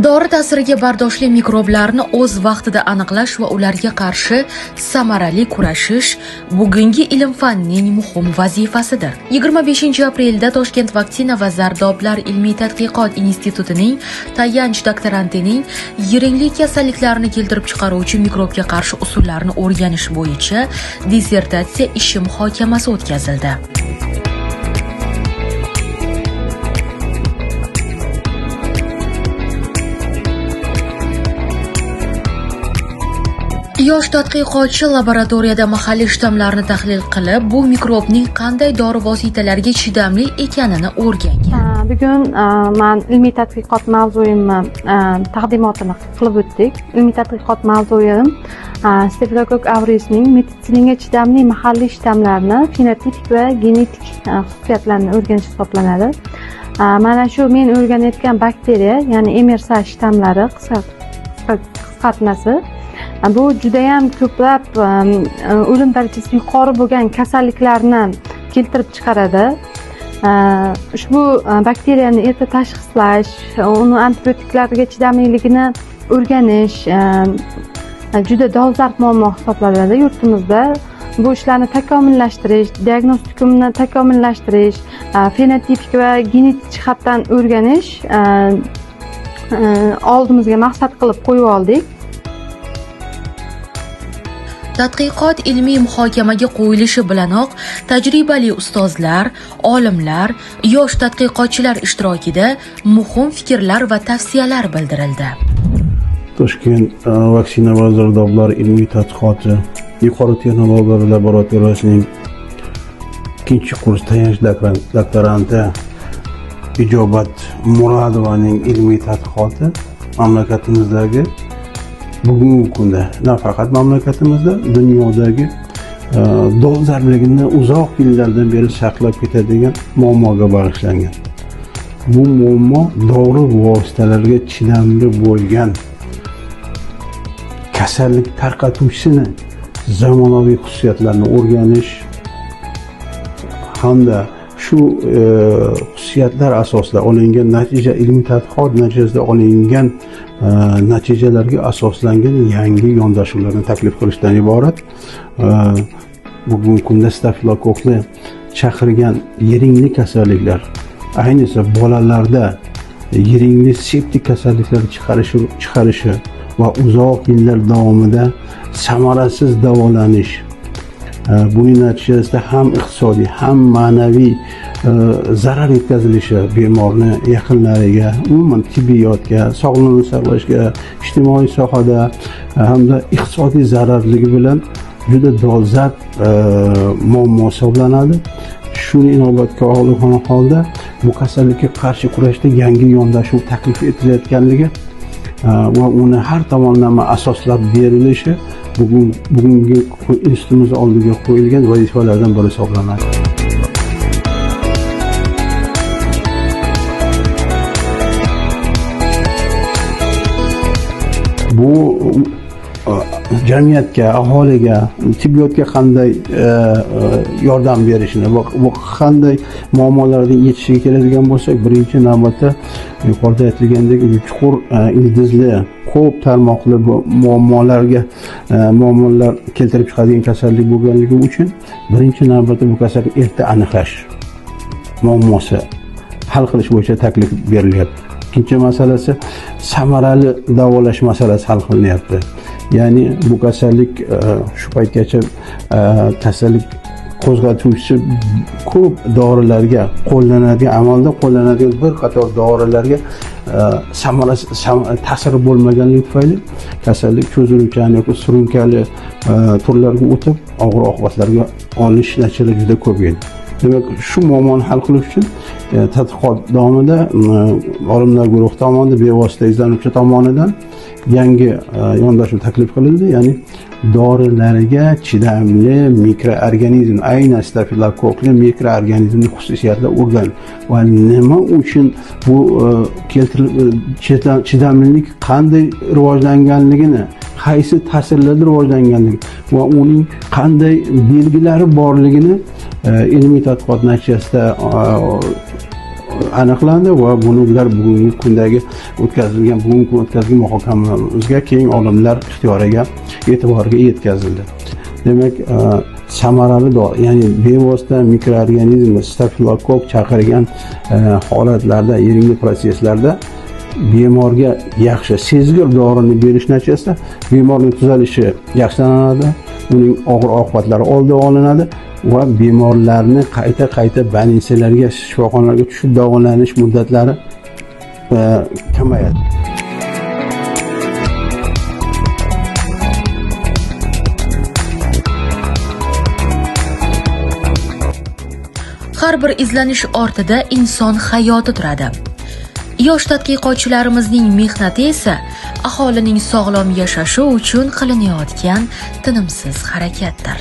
Dori ta'siriga bardoshli mikroblarni o'z vaqtida aniqlash va ularga qarshi samarali kurashish bugungi ilm-fanning muhim vazifasidir. 25-aprelda Toshkent vaksina va zardoblar ilmiy tadqiqot institutining tayanch doktorantining yiringli kasalliklarni keltirib chiqaruvchi mikrobga qarshi usullarni o'rganish bo'yicha dissertatsiya ishi muhokamasi o'tkazildi. Yosh tadqiqotchi laboratoriyada mahalliy shtammlarni tahlil qilib, bu mikrobning qanday dori vositalariga chidamli ekanini o'rgangan. Bugun men ilmiy tadqiqot mavzuyimni taqdimotini qilib o'tdik. Ilmiy tadqiqot mavzuyim Staphylococcus aureusning metsitsinga chidamli mahalliy shtammlarni fenotipik va genetik xususiyatlarini o'rganish hisoblanadi. Mana shu men o'rganayotgan bakteriya, ya'ni MRSA shtammlari qisqartmasi. Bu juda ham ko'plab o'lim darajasi yuqori bo'lgan kasalliklarni keltirib chiqaradi. Ushbu bakteriyani erta tashxislash, uni antibiotiklarga chidamliligini o'rganish juda dolzarb muammo hisoblanadi yurtimizda. Bu ishlarni takomillashtirish, diagnostikumni takomillashtirish, fenotipik va genetik jihatdan o'rganish oldimizga maqsad qilib qo'yib oldik. Tadqiqot ilmiy muhokamaga qo'yilishi bilanoq tajribali ustozlar, olimlar, yosh tadqiqotchilar ishtirokida muhim fikrlar va tavsiyalar bildirildi. Toshkent vaksina va zardoblar ilmiy tadqiqoti yuqori texnologiyalar laboratoriyasining 2-kurs tayanch doktoranti Ijobat Muradovaning ilmiy tadqiqoti mamlakatimizdagi bugungi kunda nafaqat mamlakatimizda, dunyodagi dolzarbligini uzoq yillardan beri saqlab ketadigan muammoga bag'ishlangan. Bu muammo dori vositalariga chidamli bo'lgan kasallik tarqatuvchisini zamonaviy xususiyatlarini o'rganish hamda shu xususiyatlar asosida olingan natija, ilmiy tadqiqot natijasida olingan natijalarga asoslangan yangi yondashuvlarni taklif qilishdan iborat. Bugungi kunda stafilokokni chaqirgan yiringli kasalliklar, ayniqsa bolalarda yiringli septik kasalliklar chiqarishi va uzoq yillar davomida samarasiz davolanish, buning natijasida ham iqtisodiy, ham ma'naviy zarar yetkazilishi bemorni yaqinlariga, umuman tibbiyotga, sog'liqni saqlashga, ijtimoiy sohada hamda iqtisodiy zararligi bilan juda dolzarb muammo hisoblanadi. Shuni inobatga olgan holda bu kasallikka qarshi kurashda yangi yondashuv taklif etilayotganligi va uni har tomonlama asoslab berilishi bugungi institutimiz oldiga qo'yilgan vazifalardan biri hisoblanadi. Bu jamiyatga, aholiga, tibbiyotga qanday yordam berishini va qanday muammolarga yechishiga keladigan bo'lsak, birinchi navbatda yuqorida aytilgandek chuqur ildizli, ko'p tarmoqli muammolar keltirib chiqadigan kasallik bo'lganligi uchun birinchi navbatda bu kasallikni erta aniqlash muammosi hal qilish bo'yicha taklif berilyapti. Ikkinchi masalasi samarali davolash masalasi hal qilinyapti. Ya'ni bu kasallik shu paytgacha kasallik qo'zg'atuvchisi ko'p dorilarga amalda qo'llanadigan bir qator dorilarga ta'siri bo'lmaganligi tufayli kasallik cho'ziluvchan yoki surunkali turlarga o'tib og'ir oqibatlarga olish natijalari juda ko'paydi. Demak, shu muammoni hal qilish uchun tadqiqot davomida olimlar guruhi tomonidan, bevosita izlanuvchi tomonidan yangi yondashuv taklif qilindi. Ya'ni dorilarga chidamli mikroorganizm, aynan stafilokokli mikroorganizmning xususiyatlari o'rgan va nima uchun bu chidamlilik qanday rivojlanganligini, qaysi ta'sirlarda rivojlanganligi va uning qanday belgilari borligini ilmiy tadqiqot natijasida aniqlandi va buni ular bugungi kun o'tkazilgan muhokamamizga keng olimlar ixtiyoriga, e'tiboriga yetkazildi. Demak, samarali dori, ya'ni bevosita mikroorganizm stafilokok chaqirgan holatlarda, yiringi proseslarda bemorga yaxshi sezgir dorini berish natijasida bemorning tuzalishi yaxshilanadi, uning og'ir oqibatlari oldini olinadi va bemorlarni qayta больницаlarga, shifoxonalarga tushib davolanish muddatlari kamayadi. Har bir izlanish ortida inson hayoti turadi. Yosh tadqiqotchilarimizning mehnati esa aholining sog'lom yashashi uchun qilinayotgan tinimsiz harakatdir.